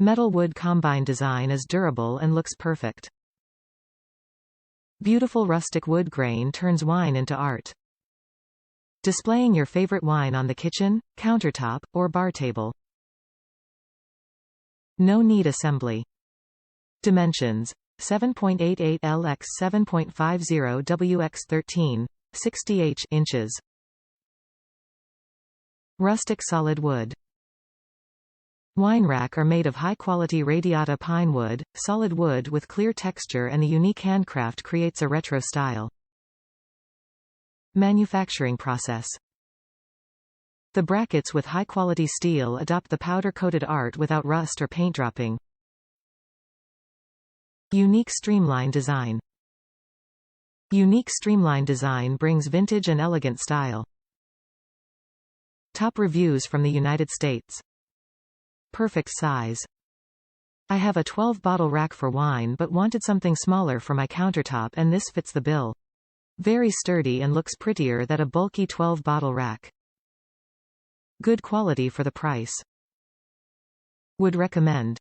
Metal wood combine design is durable and looks perfect. Beautiful rustic wood grain turns wine into art. Displaying your favorite wine on the kitchen, countertop, or bar table. No need assembly. Dimensions: 7.88 L x 7.50 W x 13, 60 inches. Rustic solid wood. Wine rack are made of high-quality radiata pine wood, solid wood with clear texture, and the unique handcraft creates a retro style. Manufacturing process. The brackets with high-quality steel adopt the powder-coated art without rust or paint dropping. Unique Streamline design. Unique Streamline design brings vintage and elegant style. Top reviews from the United States. Perfect size. I have a 12-bottle rack for wine but wanted something smaller for my countertop, and this fits the bill. Very sturdy and looks prettier than a bulky 12-bottle rack. Good quality for the price. Would recommend.